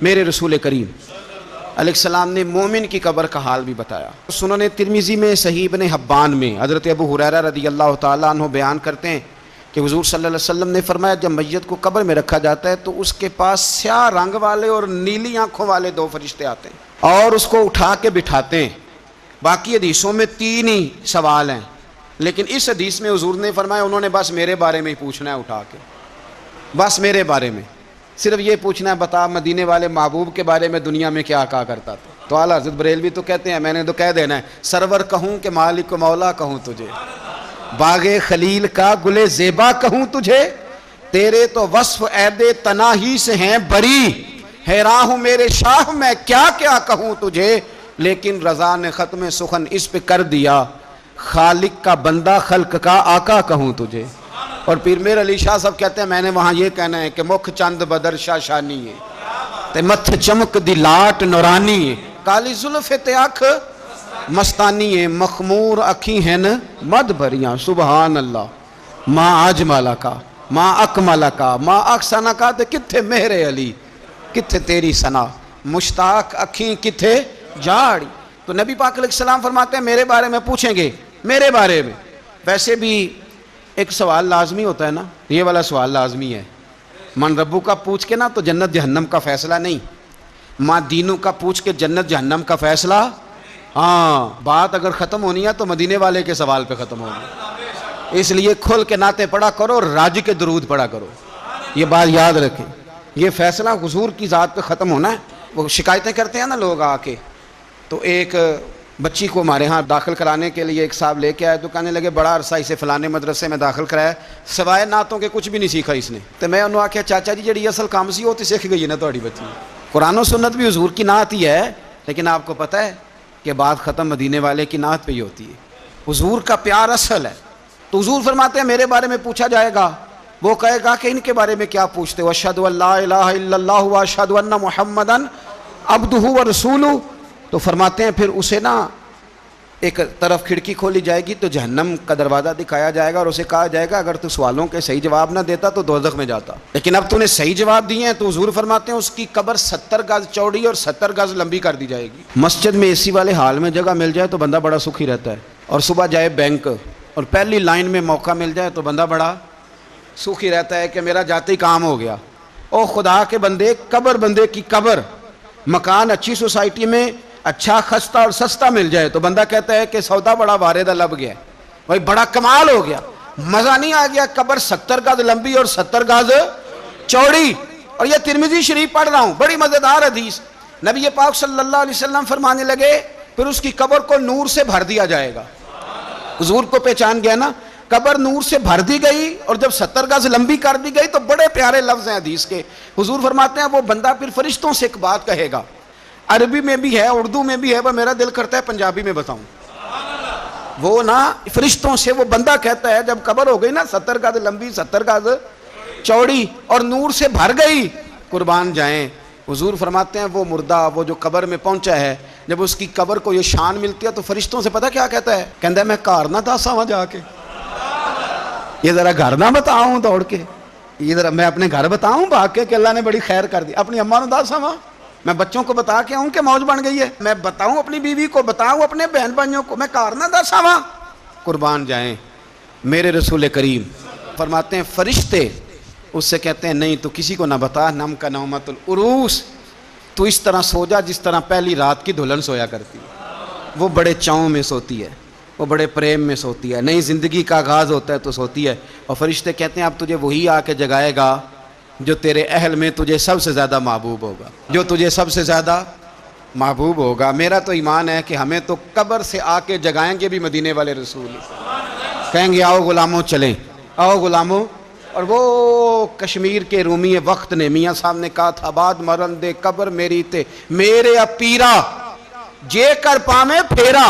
میرے رسول کریم علیہ السلام نے مومن کی قبر کا حال بھی بتایا۔ سنن ترمذی میں، صحیح ابن حبان میں حضرت ابو ہریرہ رضی اللہ تعالیٰ عنہ بیان کرتے ہیں کہ حضور صلی اللہ علیہ وسلم نے فرمایا جب میت کو قبر میں رکھا جاتا ہے تو اس کے پاس سیاہ رنگ والے اور نیلی آنکھوں والے 2 فرشتے آتے ہیں اور اس کو اٹھا کے بٹھاتے ہیں۔ باقی حدیثوں میں 3 ہی سوال ہیں، لیکن اس حدیث میں حضور نے فرمایا انہوں نے بس میرے بارے میں ہی پوچھنا ہے، اٹھا کے بس میرے بارے میں صرف یہ پوچھنا ہے، بتا مدینے والے محبوب کے بارے میں دنیا میں کیا کہا کرتا تھا؟ تو اعلیٰ حضرت بریلوی تو کہتے ہیں میں نے تو کہہ دینا ہے، سرور کہوں کہ مالک و مولا کہوں تجھے، باغ خلیل کا گلے زیبا کہوں تجھے، تیرے تو وصف عید تناہی سے ہیں بری، حیران ہوں میرے شاہ میں کیا کیا کہوں تجھے، لیکن رضا نے ختم سخن اس پہ کر دیا، خالق کا بندہ خلق کا آقا کہوں تجھے۔ اور پیر میر علی شاہ صاحب کہتے ہیں میں نے وہاں یہ کہنا ہے کہ مکھ چند بدر شاہ شانی ہے تے متھ چمک دی لاٹ نورانی ہے، کالی زلف تے اکھ مستانی ہے، مخمور اکھی ہیں مد بھریاں، سبحان اللہ، ما اجمل کا ما اکمل کا ما احسن کا، تے کتھے مہر علی کتھے تیری ثنا، مشتاق اکھیں کتھے جاڑی۔ تو نبی پاک علیہ السلام فرماتے ہیں میرے بارے میں پوچھیں گے، میرے بارے میں۔ ویسے بھی ایک سوال لازمی ہوتا ہے نا، یہ والا سوال لازمی ہے، من ربو کا پوچھ کے نا تو جنت جہنم کا فیصلہ نہیں، ماں دینوں کا پوچھ کے جنت جہنم کا فیصلہ، ہاں بات اگر ختم ہونی ہے تو مدینے والے کے سوال پہ ختم ہونی ہے، اس لیے کھل کے نعتیں پڑھا کرو، راج کے درود پڑھا کرو، یہ بات یاد رکھیں، یہ فیصلہ حضور کی ذات پہ ختم ہونا ہے۔ وہ شکایتیں کرتے ہیں نا لوگ آ کے، تو ایک بچی کو ہمارے ہاں داخل کرانے کے لیے ایک صاحب لے کے آئے تو کہنے لگے بڑا عرصہ اسے فلانے مدرسے میں داخل کرایا، سوائے نعتوں کے کچھ بھی نہیں سیکھا اس نے۔ تو میں انہوں نے آکھیا چاچا جی جڑی اصل کام سی وہ تو سیکھ گئی نا تہاڈی بچی، قرآن و سنت بھی حضور کی نعت ہی ہے، لیکن آپ کو پتہ ہے کہ بات ختم مدینے والے کی نعت پہ ہی ہوتی ہے، حضور کا پیار اصل ہے۔ تو حضور فرماتے ہیں میرے بارے میں پوچھا جائے گا، وہ کہے گا کہ ان کے بارے میں کیا پوچھتے ہو، اشہد ان لا الہ الا اللہ و اشہد ان محمدن عبدہ و رسولہ۔ تو فرماتے ہیں پھر اسے نا ایک طرف کھڑکی کھولی جائے گی تو جہنم کا دروازہ دکھایا جائے گا اور اسے کہا جائے گا اگر تو سوالوں کے صحیح جواب نہ دیتا تو دوزخ میں جاتا، لیکن اب تو نے صحیح جواب دیے ہیں۔ تو حضور فرماتے ہیں اس کی قبر 70 گز چوڑی اور 70 گز لمبی کر دی جائے گی۔ مسجد میں اے سی والے حال میں جگہ مل جائے تو بندہ بڑا سکھی رہتا ہے، اور صبح جائے بینک اور پہلی لائن میں موقع مل جائے تو بندہ بڑا سکھی رہتا ہے کہ میرا جاتے ہی کام ہو گیا۔ او خدا کے بندے، قبر بندے کی قبر، مکان اچھی سوسائٹی میں اچھا خستہ اور سستا مل جائے تو بندہ کہتا ہے کہ سودا بڑا واردہ لب گیا، بھائی بڑا کمال ہو گیا، مزہ نہیں آ گیا۔ قبر 70 گز لمبی اور 70 گز چوڑی، اور یہ ترمذی شریف پڑھ رہا ہوں، بڑی مزیدار حدیث۔ نبی پاک صلی اللہ علیہ وسلم فرمانے لگے پھر اس کی قبر کو نور سے بھر دیا جائے گا۔ حضور کو پہچان گیا نا، قبر نور سے بھر دی گئی اور جب 70 گز لمبی کر دی گئی تو بڑے پیارے لفظ ہیں حدیث کے۔ حضور فرماتے ہیں وہ بندہ پھر فرشتوں سے ایک بات کہے گا، عربی میں بھی ہے اردو میں بھی ہے، وہ میرا دل کرتا ہے پنجابی میں بتاؤں۔ وہ نا فرشتوں سے وہ بندہ کہتا ہے جب قبر ہو گئی نا 70 گز لمبی 70 گز چوڑی اور نور سے بھر گئی، قربان جائیں، حضور فرماتے ہیں وہ مردہ وہ جو قبر میں پہنچا ہے جب اس کی قبر کو یہ شان ملتی ہے تو فرشتوں سے پتہ کیا کہتا ہے، کہتا ہے میں گھر نہ دسا وہاں جا کے، یہ ذرا گھر نہ بتاؤں دوڑ کے، یہ ذرا میں اپنے گھر بتاؤں بھاگ کے کہ اللہ نے بڑی خیر کر دی، اپنی اماں نو دسا وہاں، میں بچوں کو بتا کے آؤں کہ موج بن گئی ہے، میں بتاؤں اپنی بیوی کو، بتاؤں اپنے بہن بھائیوں کو، میں گھر نہ دسا وہاں۔ قربان جائیں میرے رسول کریم فرماتے ہیں فرشتے اس سے کہتے ہیں نہیں تو کسی کو نہ بتا، نم کا نومت العروس، تو اس طرح سو جا جس طرح پہلی رات کی دلہن سویا کرتی ہے، وہ بڑے چاؤں میں سوتی ہے، وہ بڑے پریم میں سوتی ہے، نئی زندگی کا آغاز ہوتا ہے تو سوتی ہے، اور فرشتے کہتے ہیں اب تجھے وہی آ کے جگائے گا جو تیرے اہل میں تجھے سب سے زیادہ محبوب ہوگا، جو تجھے سب سے زیادہ محبوب ہوگا۔ میرا تو ایمان ہے کہ ہمیں تو قبر سے آ کے جگائیں گے بھی مدینے والے رسول، کہیں گے آؤ غلاموں چلیں، آؤ غلاموں۔ اور وہ کشمیر کے رومی وقت نے میاں صاحب نے کہا تھا بعد مرن دے قبر میری تے میرے اپیرا جے کر پامے پھیرا۔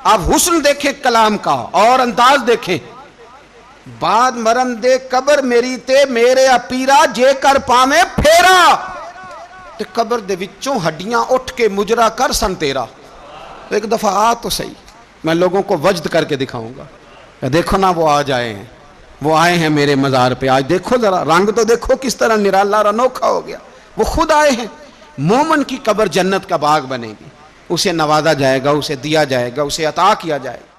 آپ حسن دیکھیں کلام کا اور انداز دیکھیں، بعد مرن دے قبر میری تے میرے اپیرا جے کر پامے پھیرا، تے قبر دے وچوں ہڈیاں اٹھ کے مجرا کر سن تیرا۔ ایک دفعہ آ تو صحیح، میں لوگوں کو وجد کر کے دکھاؤں گا، دیکھو نا وہ آج آئے ہیں، وہ آئے ہیں میرے مزار پہ، آج دیکھو ذرا رنگ تو دیکھو کس طرح نرالا اور انوکھا ہو گیا، وہ خود آئے ہیں. مومن کی قبر جنت کا باغ بنے گی، اسے نوازا جائے گا، اسے دیا جائے گا، اسے عطا کیا جائے گا.